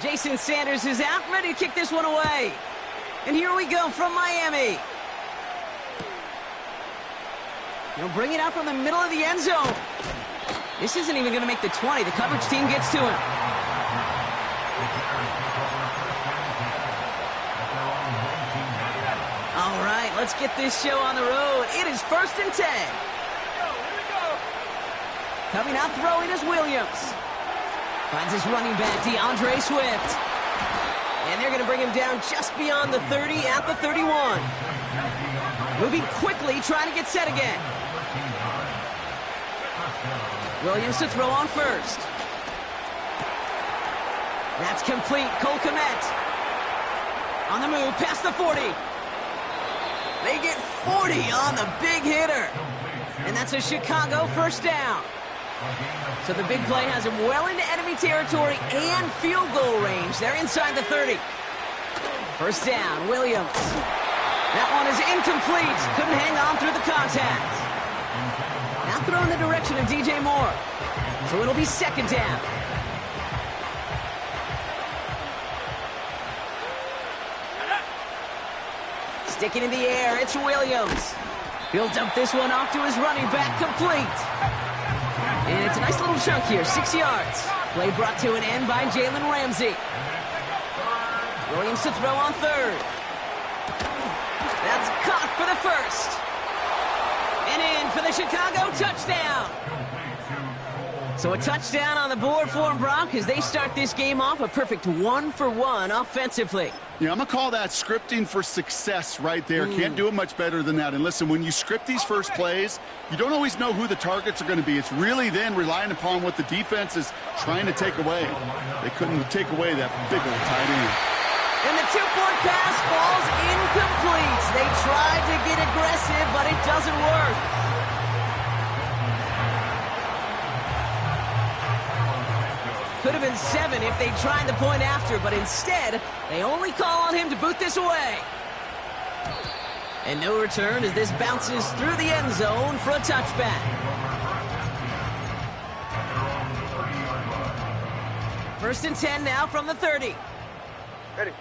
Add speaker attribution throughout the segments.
Speaker 1: Jason Sanders is out, ready to kick this one away. And here we go from Miami. He'll bring it out from the middle of the end zone. This isn't even going to make the 20. The coverage team gets to him. All right, let's get this show on the road. It is 1st and 10. Coming out throwing is Williams. Finds his running back, DeAndre Swift. And they're going to bring him down just beyond the 30 at the 31. Moving quickly, trying to get set again. Williams to throw on first. That's complete. Cole Kmet. On the move, past the 40. They get 40 on the big hitter. And that's a Chicago first down. So the big play has him well into enemy territory and field goal range. They're inside the 30. First down, Williams. That one is incomplete. Couldn't hang on through the contact. Now throw in the direction of DJ Moore. So it'll be 2nd down. Sticking in the air, it's Williams. He'll dump this one off to his running back, complete. And it's a nice little chunk here, 6 yards. Play brought to an end by Jalen Ramsey. Williams to throw on third. That's caught for the first. And in for the Chicago touchdown. So a touchdown on the board for them, Brock, as they start this game off a perfect 1-for-1 offensively.
Speaker 2: Yeah, I'm going to call that scripting for success right there. Can't do it much better than that. And listen, when you script these first plays, you don't always know who the targets are going to be. It's really then relying upon what the defense is trying to take away. They couldn't take away that big old tight end.
Speaker 1: And the 2-point pass falls incomplete. They tried to get aggressive, but it doesn't work. Could have been 7 if they tried the point after, but instead, they only call on him to boot this away. And no return as this bounces through the end zone for a touchback. First and 10 now from the 30.
Speaker 3: Ready.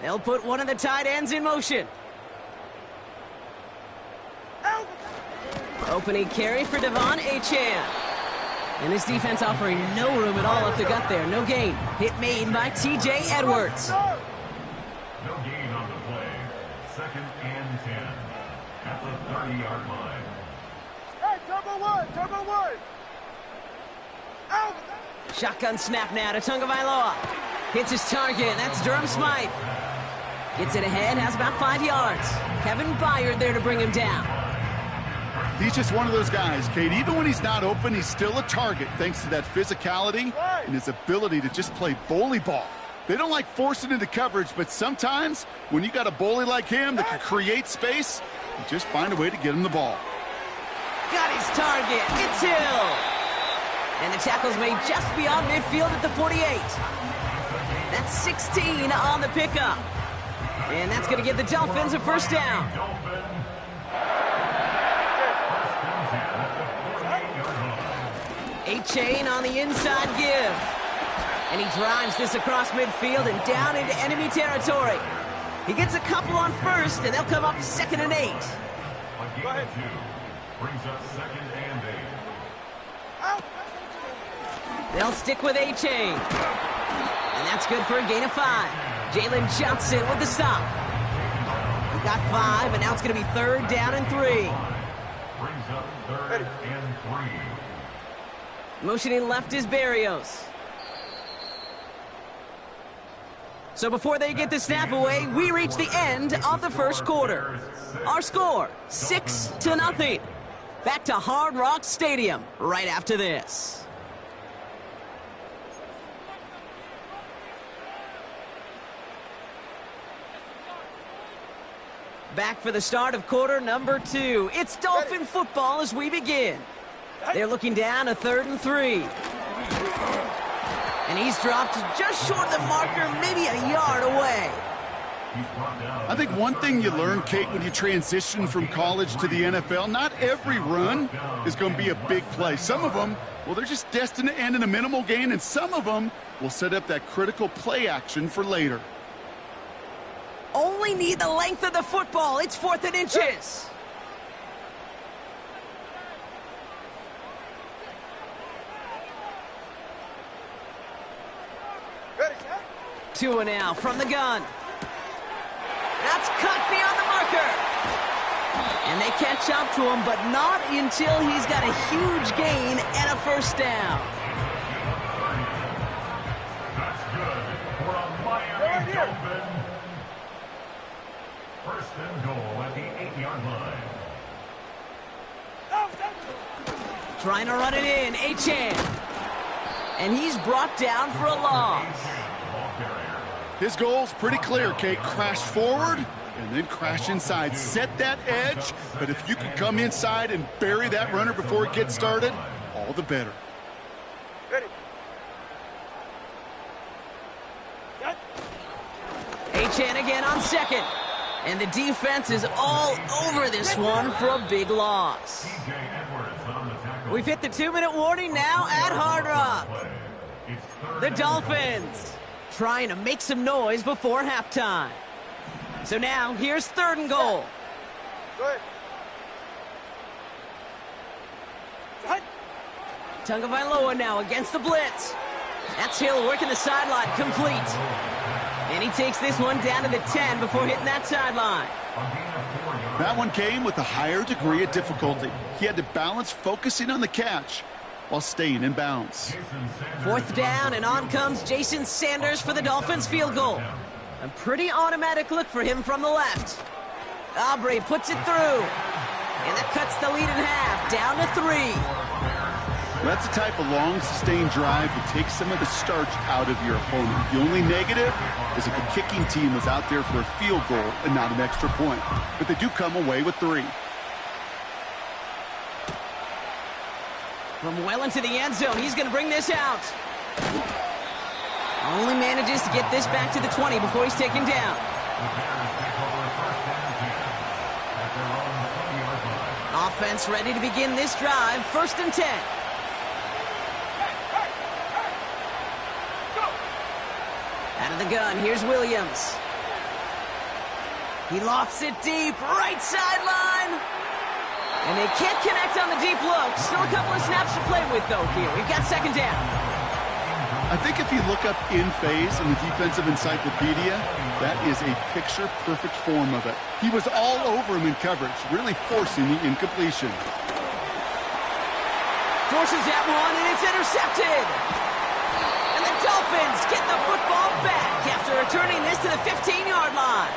Speaker 1: They'll put one of the tight ends in motion. Opening carry for Devon Achane. And this defense offering no room at all up the gut there. No gain. Hit made by T.J. Edwards.
Speaker 4: No gain on the play. 2nd and 10 at the 30-yard line.
Speaker 3: Hey, turbo one. Out.
Speaker 1: Shotgun snap now to Tagovailoa. Hits his target. That's Durham Smythe. Gets it ahead, has about 5 yards. Kevin Byard there to bring him down.
Speaker 2: He's just one of those guys, Kate. Even when he's not open, he's still a target thanks to that physicality and his ability to just play bully ball. They don't like forcing into coverage, but sometimes when you got a bully like him that can create space, you just find a way to get him the ball.
Speaker 1: Got his target. It's Hill. And the tackle's made just beyond midfield at the 48. That's 16 on the pickup. And that's going to give the Dolphins a first down. Achane on the inside give. And he drives this across midfield and down into enemy territory. He gets a couple on first, and they'll come up 2nd and 8.
Speaker 4: Go ahead. Brings up 2nd and 8.
Speaker 1: They'll stick with Achane. And that's good for a gain of 5. Jalen Johnson with the stop. He got 5, and now it's going to be 3rd down and 3.
Speaker 4: Brings up 3rd and 3.
Speaker 1: Motioning left is Berrios. So before they get the snap away, we reach the end of the first quarter. Our score, 6-0. Back to Hard Rock Stadium right after this. Back for the start of quarter number 2. It's Dolphin football as we begin. They're looking down a 3rd and 3. And he's dropped just short of the marker, maybe a yard away.
Speaker 2: I think one thing you learn, Kate, when you transition from college to the NFL, not every run is going to be a big play. Some of them, well, they're just destined to end in a minimal gain, and some of them will set up that critical play action for later.
Speaker 1: Only need the length of the football. It's 4th and inches.
Speaker 3: Ready,
Speaker 1: 2 and out from the gun. That's cut beyond the marker. And they catch up to him, but not until he's got a huge gain and a first down.
Speaker 4: That's good for a Miami Dolphin. First and goal at the 8-yard line.
Speaker 1: Trying to run it in, Achan. And he's brought down for a loss.
Speaker 2: His goal's pretty clear, Kate. Crash forward and then crash inside. Set that edge, but if you can come inside and bury that runner before it gets started, all the better.
Speaker 3: Ready.
Speaker 1: Achan again on second. And the defense is all over this one for a big loss. We've hit the 2-minute warning now at Hard Rock. The Dolphins trying to make some noise before halftime. So now here's 3rd and goal.
Speaker 3: Go ahead.
Speaker 1: Tagovailoa now against the blitz. That's Hill working the sideline, complete. And he takes this one down to the 10 before hitting that sideline.
Speaker 2: That one came with a higher degree of difficulty. He had to balance focusing on the catch while staying in bounds.
Speaker 1: 4th down, and on comes Jason Sanders for the Dolphins field goal. A pretty automatic look for him from the left. Aubrey puts it through. And that cuts the lead in half, down to 3.
Speaker 2: That's the type of long, sustained drive that takes some of the starch out of your opponent. The only negative is if the kicking team was out there for a field goal and not an extra point. But they do come away with 3.
Speaker 1: From well into the end zone, he's going to bring this out. Only manages to get this back to the 20 before he's taken down. Offense ready to begin this drive, 1st and 10. Out of the gun, here's Williams. He lofts it deep, right sideline. And they can't connect on the deep look. Still a couple of snaps to play with, though, here. We've got 2nd down.
Speaker 2: I think if you look up in phase in the defensive encyclopedia, that is a picture-perfect form of it. He was all over him in coverage, really forcing the incompletion.
Speaker 1: Forces that one, and it's intercepted. And the Dolphins get the football back after returning this to the 15-yard line.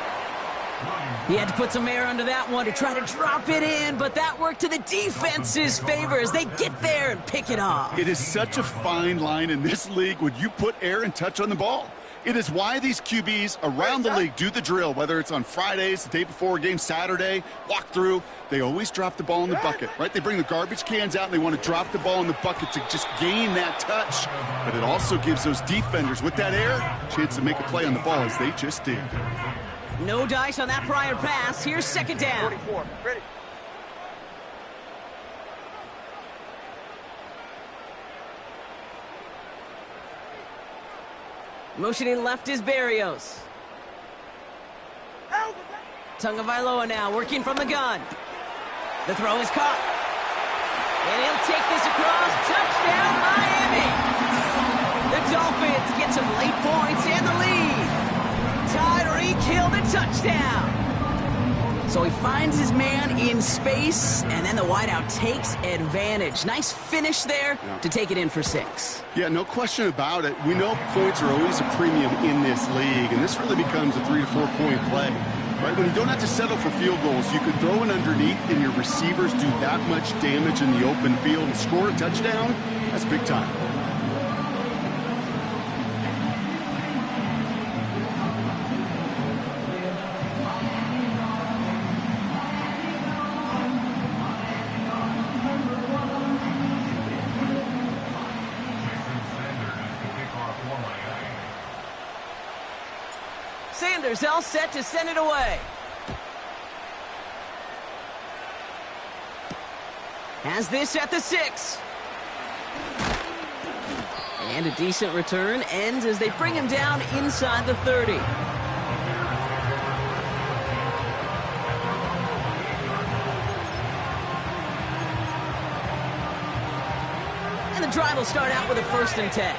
Speaker 1: He had to put some air under that one to try to drop it in, but that worked to the defense's favor as they get there and pick it off.
Speaker 2: It is such a fine line in this league when you put air and touch on the ball. It is why these QBs around the league do the drill, whether it's on Fridays, the day before a game, Saturday, walk through. They always drop the ball in the bucket, right? They bring the garbage cans out and they want to drop the ball in the bucket to just gain that touch. But it also gives those defenders with that air a chance to make a play on the ball as they just did.
Speaker 1: No dice on that prior pass. Here's 2nd down.
Speaker 3: 44. Ready.
Speaker 1: Motioning left is Berrios. Tagovailoa now working from the gun. The throw is caught. And he'll take this across. Touchdown, Miami. The Dolphins get some late points and the lead. Tyreek Hill the touchdown. So he finds his man in space, and then the wideout takes advantage. Nice finish there to take it in for 6.
Speaker 2: Yeah, no question about it. We know points are always a premium in this league, and this really becomes a 3 to 4 point play. Right, when you don't have to settle for field goals, you could throw it underneath and your receivers do that much damage in the open field and score a touchdown. That's big time.
Speaker 1: Sanders all set to send it away. Has this at the 6. And a decent return ends as they bring him down inside the 30. And the drive will start out with a 1st and 10.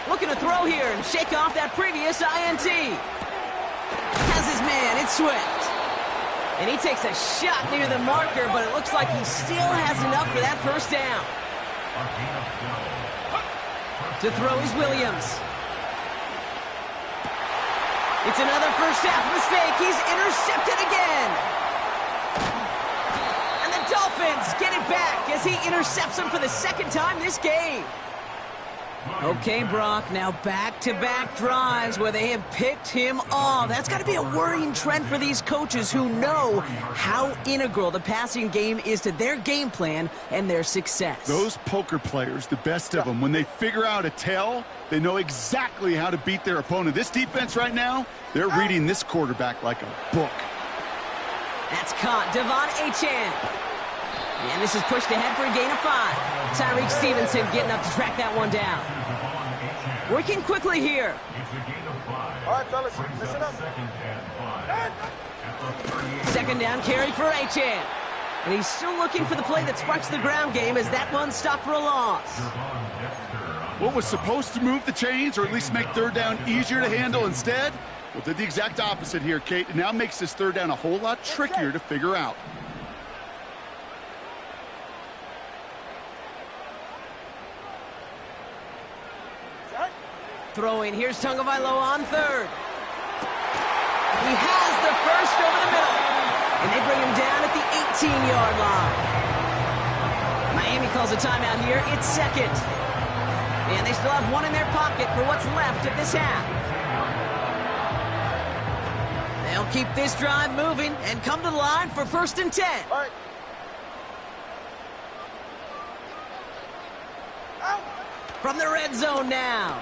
Speaker 1: Looking to throw here and shake off that previous INT. Has his man, it's Swift. And he takes a shot near the marker, but it looks like he still has enough for that 1st down. To throw is Williams. It's another first half mistake. He's intercepted again. And the Dolphins get it back as he intercepts him for the 2nd time this game. Okay, Brock, now back-to-back drives where they have picked him off. That's got to be a worrying trend for these coaches who know how integral the passing game is to their game plan and their success.
Speaker 2: Those poker players, the best of them, when they figure out a tell, they know exactly how to beat their opponent. This defense right now, they're reading this quarterback like a book.
Speaker 1: That's caught. Devon Achane. And this is pushed ahead for a gain of 5. Tyreek Stevenson getting up to track that one down. Working quickly here.
Speaker 3: All right, fellas, listen up.
Speaker 1: 2nd down carry for Achane. And he's still looking for the play that sparks the ground game as that one stopped for a loss.
Speaker 2: What was supposed to move the chains or at least make 3rd down easier to handle instead? Well, did the exact opposite here, Kate. It now makes this 3rd down a whole lot trickier to figure out.
Speaker 1: Throwing, here's Tagovailoa on 3rd. He has the 1st over the middle. And they bring him down at the 18-yard line. Miami calls a timeout here. It's 2nd. And they still have one in their pocket for what's left of this half. They'll keep this drive moving and come to the line for 1st and 10.
Speaker 3: All right.
Speaker 1: From the red zone now.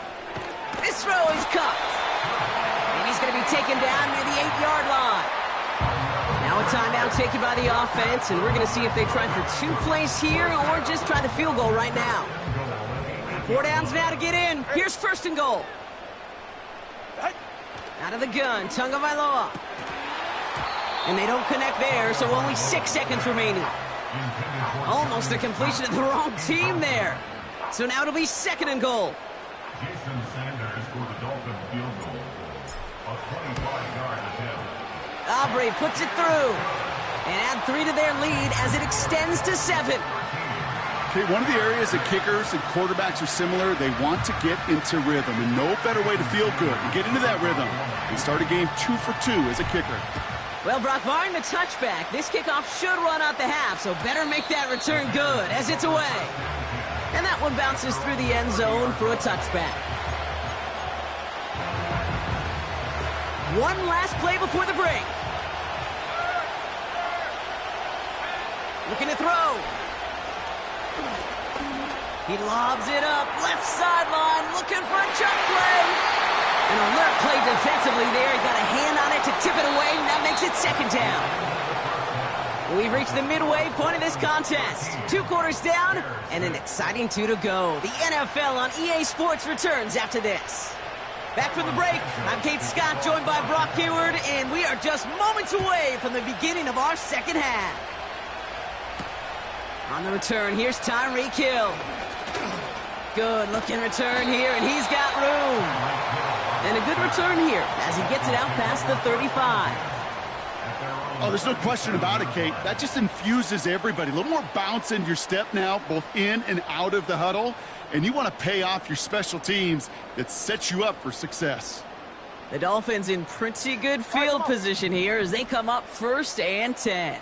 Speaker 1: This throw is caught. And he's going to be taken down near the 8-yard line. Now a timeout taken by the offense, and we're going to see if they try for 2 plays here or just try the field goal right now. 4 downs now to get in. Here's 1st and goal. Out of the gun, Tagovailoa. And they don't connect there, so only 6 seconds remaining. Almost a completion of the wrong team there. So now it'll be 2nd and goal.
Speaker 4: Jason Sanders for the Dolphin field goal. A 25-yard attempt.
Speaker 1: Aubrey puts it through. And add 3 to their lead as it extends to 7.
Speaker 2: Okay, one of the areas that kickers and quarterbacks are similar, they want to get into rhythm. And no better way to feel good and get into that rhythm and start a game 2 for 2 as a kicker.
Speaker 1: Well, Brock, barring the touchback, this kickoff should run out the half, so better make that return good as it's away. And that one bounces through the end zone for a touchback. One last play before the break. Looking to throw. He lobs it up, left sideline, looking for a chuck play. An alert play defensively there. He got a hand on it to tip it away, and that makes it 2nd down. We've reached the midway point of this contest. 2 quarters down and an exciting 2 to go. The NFL on EA Sports returns after this. Back from the break, I'm Kate Scott, joined by Brock Hayward, and we are just moments away from the beginning of our 2nd half. On the return, here's Tyreek Hill. Good looking return here, and he's got room. And a good return here as he gets it out past the 35.
Speaker 2: Oh, there's no question about it, Kate. That just infuses everybody. A little more bounce in your step now, both in and out of the huddle. And you want to pay off your special teams that sets you up for success.
Speaker 1: The Dolphins in pretty good field position here as they come up 1st and 10.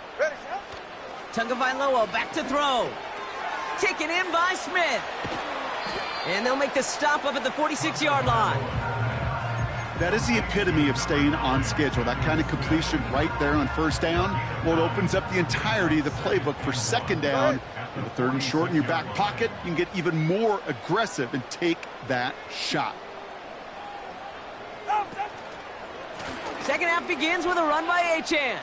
Speaker 1: Tagovailoa back to throw. Taken in by Smith. And they'll make the stop up at the 46-yard line.
Speaker 2: That is the epitome of staying on schedule. That kind of completion right there on first down, well, it opens up the entirety of the playbook for second down. And the third and short in your back pocket, you can get even more aggressive and take that shot.
Speaker 1: Second half begins with a run by Achane.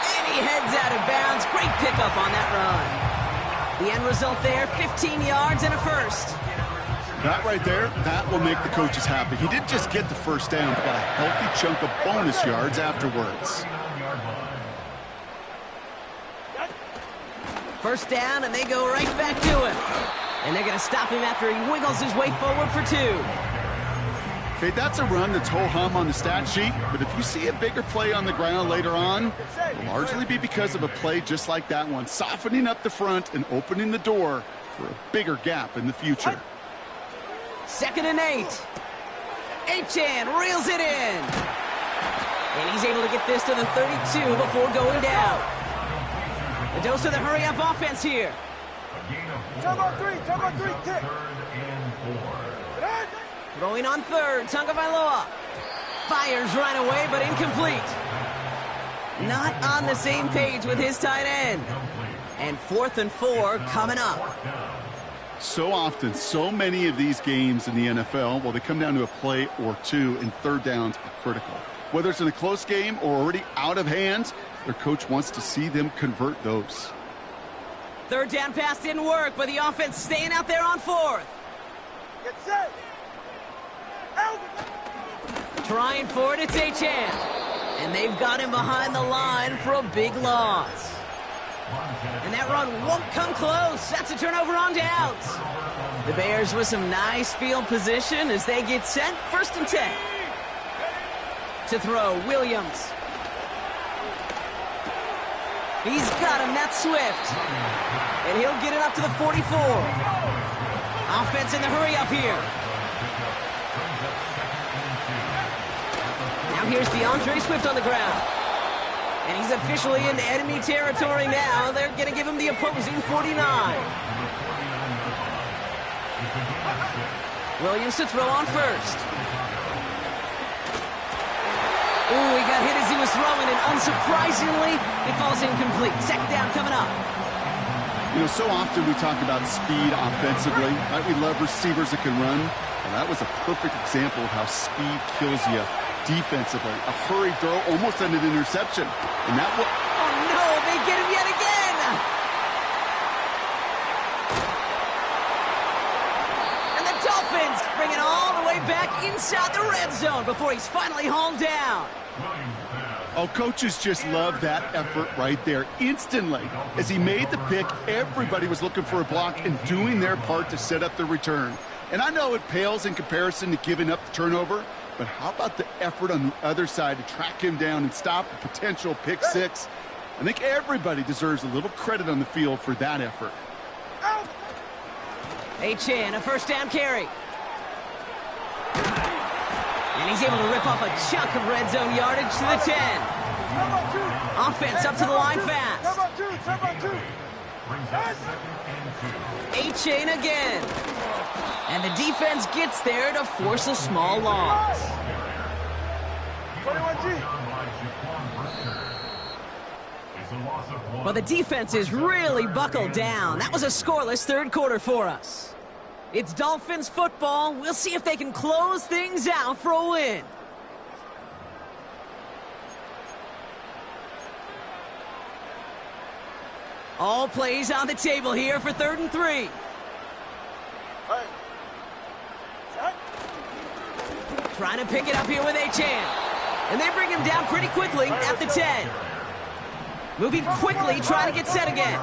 Speaker 1: And he heads out of bounds. Great pickup on that run. The end result there, 15 yards and a first.
Speaker 2: That right there, that will make the coaches happy. He didn't just get the first down, but got a healthy chunk of bonus yards afterwards.
Speaker 1: First down, and they go right back to him. And they're going to stop him after he wiggles his way forward for 2.
Speaker 2: Okay, that's a run that's ho-hum on the stat sheet, but if you see a bigger play on the ground later on, it'll largely be because of a play just like that one, softening up the front and opening the door for a bigger gap in the future.
Speaker 1: 2nd and 8. Achane reels it in. And he's able to get this to the 32 before going down. The dose of the hurry-up offense here.
Speaker 3: Time on 3, kick.
Speaker 1: Throwing on third, Tagovailoa. Fires right away, but incomplete. Not on the same page with his tight end. And 4th and 4 coming up.
Speaker 2: So often, so many of these games in the NFL, well, they come down to a play or two, and third downs are critical. Whether it's in a close game or already out of hand, their coach wants to see them convert those.
Speaker 1: Third down pass didn't work, but the offense staying out there on 4th.
Speaker 3: Get set. Out.
Speaker 1: Trying for it, it's Achane. And they've got him behind the line for a big loss. And that run won't come close. That's a turnover on downs. The Bears with some nice field position as they get set. 1st and 10. To throw, Williams. He's got him, that's Swift. And he'll get it up to the 44. Offense in the hurry up here. Now here's DeAndre Swift on the ground. And he's officially into enemy territory now. They're going to give him the opposing 49. Williams to throw on first. Ooh, he got hit as he was throwing, and unsurprisingly, it falls incomplete. 2nd down coming up.
Speaker 2: You know, so often we talk about speed offensively, right? We love receivers that can run. Well, that was a perfect example of how speed kills you defensively. A hurried throw almost ended an interception. And that was...
Speaker 1: Oh, no, they get him yet again. And the Dolphins bring it all the way back inside the red zone before he's finally hauled down.
Speaker 2: Oh, coaches just love that effort right there. Instantly, as he made the pick, everybody was looking for a block and doing their part to set up the return. And I know it pales in comparison to giving up the turnover, but how about the effort on the other side to track him down and stop a potential pick six? I think everybody deserves a little credit on the field for that effort.
Speaker 1: Achane, a 1st down carry. And he's able to rip off a chunk of red zone yardage to the 10. Offense up to the line fast. Achane again. And the defense gets there to force a small loss. Well, the defense is really buckled down. That was a scoreless 3rd quarter for us. It's Dolphins football. We'll see if they can close things out for a win. All plays on the table here for 3rd and 3. Trying to pick it up here with Achane. And they bring him down pretty quickly at the 10. Moving quickly, trying to get set again.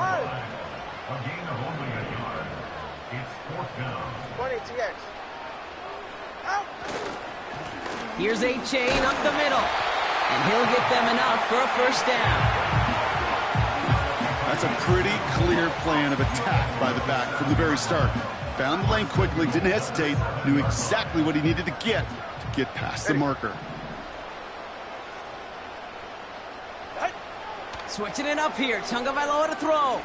Speaker 1: Here's Achane up the middle. And he'll get them enough for a 1st down.
Speaker 2: That's a pretty clear plan of attack by the back from the very start. Found the lane quickly, didn't hesitate, knew exactly what he needed to get past the marker.
Speaker 1: Switching it up here. Tagovailoa to throw.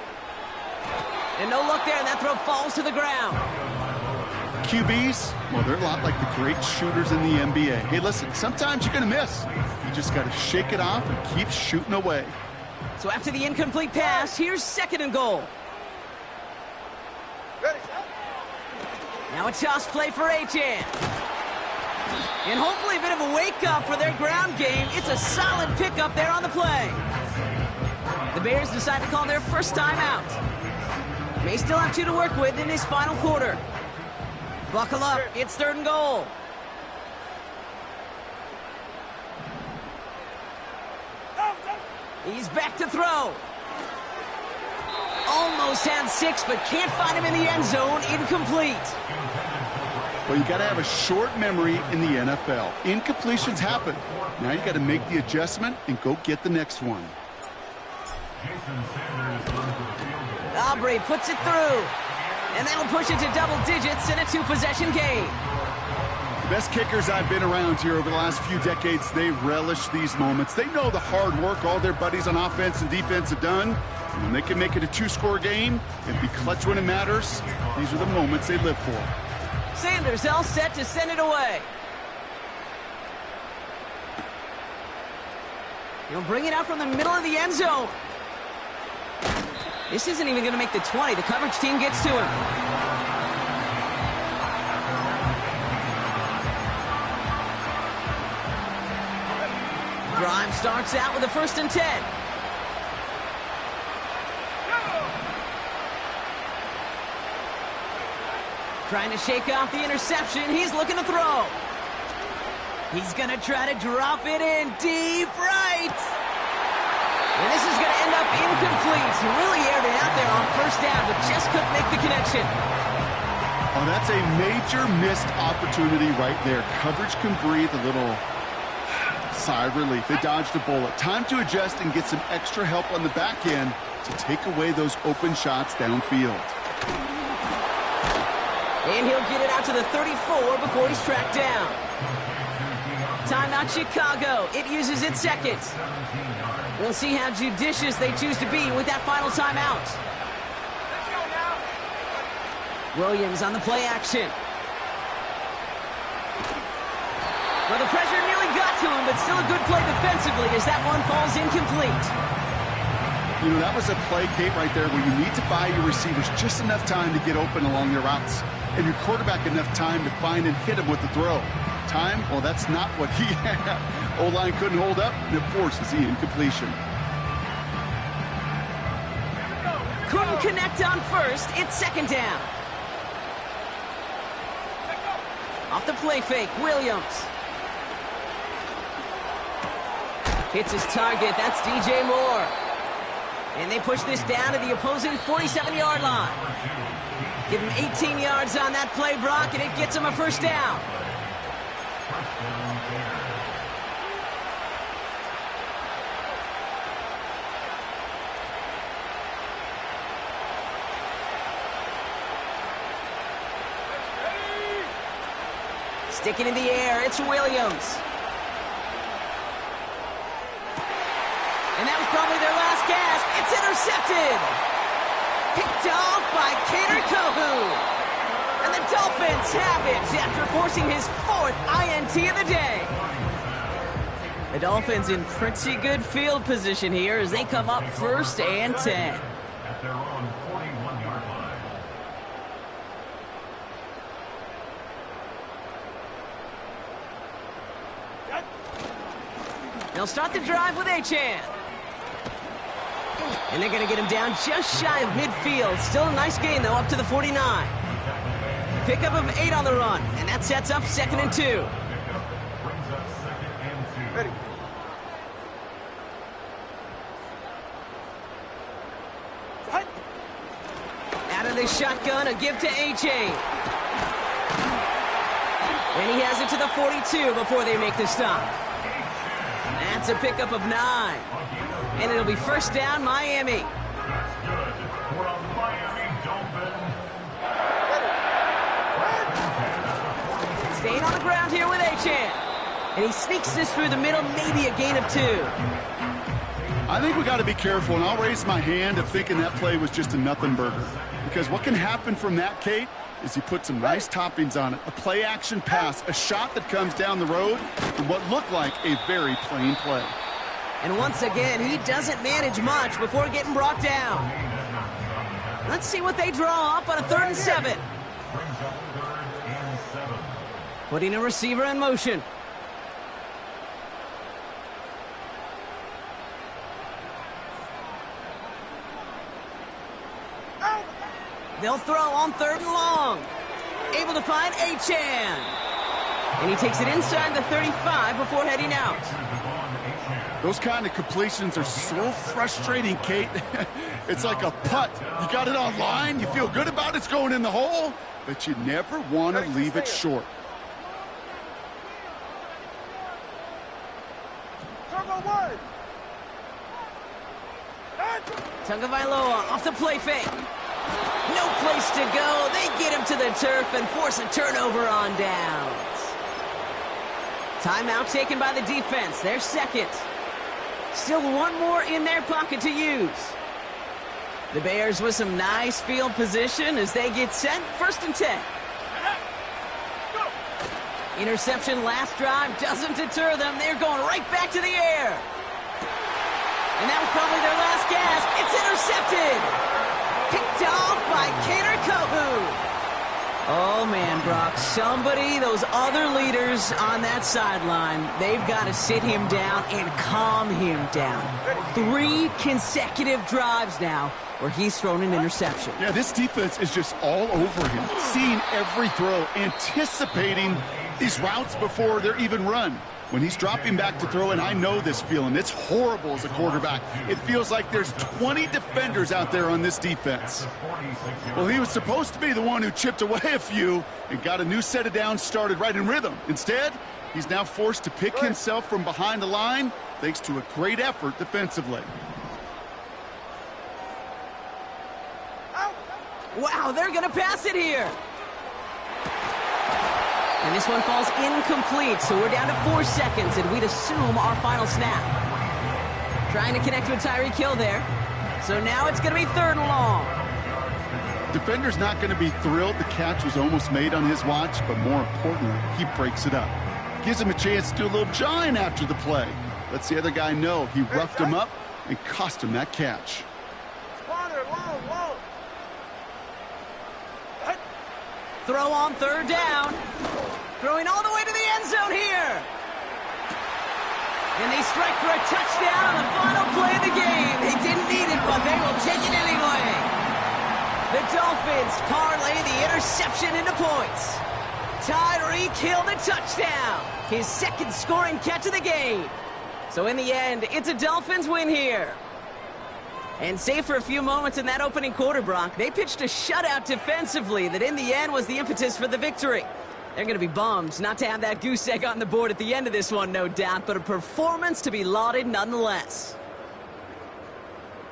Speaker 1: And no look there, and that throw falls to the ground.
Speaker 2: QBs, well, they're a lot like the great shooters in the NBA. Hey, listen, sometimes you're going to miss. You just got to shake it off and keep shooting away.
Speaker 1: So after the incomplete pass, here's 2nd and goal.
Speaker 3: Ready.
Speaker 1: Now a toss play for Achan. And hopefully a bit of a wake-up for their ground game. It's a solid pickup there on the play. The Bears decide to call their first time out. May still have 2 to work with in his final quarter. Buckle up, it's 3rd and goal. He's back to throw. Almost had 6, but can't find him in the end zone. Incomplete.
Speaker 2: Well, you got to have a short memory in the NFL. Incompletions happen. Now you got to make the adjustment and go get the next one.
Speaker 1: Aubrey puts it through. And that'll push it to double digits in a 2-possession game.
Speaker 2: The best kickers I've been around here over the last few decades, they relish these moments. They know the hard work all their buddies on offense and defense have done. And when they can make it a 2-score game and be clutch when it matters, these are the moments they live for.
Speaker 1: Sanders all set to send it away. He'll bring it out from the middle of the end zone. This isn't even going to make the 20. The coverage team gets to him. Drive starts out with a 1st and 10. Trying to shake off the interception. He's looking to throw. He's going to try to drop it in deep right. And this is going to end up incomplete. He really aired it out there on 1st down, but just couldn't make the connection.
Speaker 2: Oh, that's a major missed opportunity right there. Coverage can breathe a little sigh of relief. They dodged a bullet. Time to adjust and get some extra help on the back end to take away those open shots downfield.
Speaker 1: And he'll get it out to the 34 before he's tracked down. Timeout Chicago. It uses its 2nd. We'll see how judicious they choose to be with that final timeout. Williams on the play action. Well, the pressure nearly got to him, but still a good play defensively as that one falls incomplete.
Speaker 2: You know, that was a play, Kate, right there where you need to buy your receivers just enough time to get open along their routes, and your quarterback enough time to find and hit him with the throw. Time, well, that's not what he had. O-line couldn't hold up, and it forces the incompletion.
Speaker 1: Couldn't connect on 1st. It's 2nd down. Off the play fake, Williams. Hits his target. That's DJ Moore. And they push this down to the opposing 47-yard line. Give him 18 yards on that play, Brock, and it gets him a 1st down. Sticking in the air, it's Williams. And that was probably their last gasp. It's intercepted. Picked off by Kader Kohu. And the Dolphins have it after forcing his 4th INT of the day. The Dolphins in pretty good field position here as they come up 1st and 10.
Speaker 4: At their own 41-yard line.
Speaker 1: They'll start the drive with Achan. And they're going to get him down just shy of midfield. Still a nice gain, though, up to the 49. Pickup of 8 on the run, and that sets up 2nd and 2.
Speaker 4: Brings up 2nd and 2.
Speaker 3: Ready.
Speaker 1: Out of the shotgun, a give to Achan. And he has it to the 42 before they make the stop. That's a pickup of 9. And it'll be 1st down, Miami.
Speaker 4: That's good for a Miami Dolphin.
Speaker 1: Staying on the ground here with Achan. And he sneaks this through the middle, maybe a gain of 2.
Speaker 2: I think we got to be careful, and I'll raise my hand of thinking that play was just a nothing burger. Because what can happen from that, Kate, is he put some nice toppings on it. A play-action pass, a shot that comes down the road from what looked like a very plain play.
Speaker 1: And once again, he doesn't manage much before getting brought down. Let's see what they draw up on a 3rd and 7. Putting a receiver in motion. They'll throw on 3rd and long. Able to find Achan. And he takes it inside the 35 before heading out.
Speaker 2: Those kind of completions are so frustrating, Kate. It's like a putt. You got it on line, you feel good about it's going in the hole, but you never want to leave it short.
Speaker 1: Tagovailoa off the play fake. No place to go. They get him to the turf and force a turnover on downs. Timeout taken by the defense. Their second. Still one more in their pocket to use. The Bears with some nice field position as they get set. 1st and 10. Interception last drive doesn't deter them. They're going right back to the air. And that was probably their last gasp. It's intercepted. Picked off by Kader Kohu. Oh, man, Brock. Somebody, those other leaders on that sideline, they've got to sit him down and calm him down. 3 consecutive drives now where he's thrown an interception.
Speaker 2: Yeah, this defense is just all over him. Seeing every throw, anticipating these routes before they're even run. When he's dropping back to throw, and I know this feeling, it's horrible as a quarterback. It feels like there's 20 defenders out there on this defense. Well, he was supposed to be the one who chipped away a few and got a new set of downs started right in rhythm. Instead, he's now forced to pick himself from behind the line thanks to a great effort defensively.
Speaker 1: Wow, they're going to pass it here. And this one falls incomplete, so we're down to 4 seconds, and we'd assume our final snap. Trying to connect with Tyreek Hill there. So now it's going to be 3rd and long.
Speaker 2: Defender's not going to be thrilled the catch was almost made on his watch, but more importantly, he breaks it up. Gives him a chance to do a little jawing after the play. Lets the other guy know he roughed him up and cost him that catch.
Speaker 1: Throw on 3rd down. Throwing all the way to the end zone here. And they strike for a touchdown on the final play of the game. They didn't need it, but they will take it anyway. The Dolphins parlay the interception into points. Tyreek Hill the touchdown. His 2nd scoring catch of the game. So in the end, it's a Dolphins win here. And save for a few moments in that opening quarter, Brock, they pitched a shutout defensively that in the end was the impetus for the victory. They're going to be bummed not to have that goose egg on the board at the end of this one, no doubt, but a performance to be lauded nonetheless.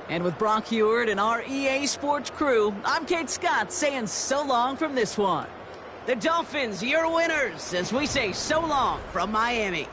Speaker 1: And with Brock Heward and our EA Sports crew, I'm Kate Scott saying so long from this one. The Dolphins, your winners, as we say so long from Miami.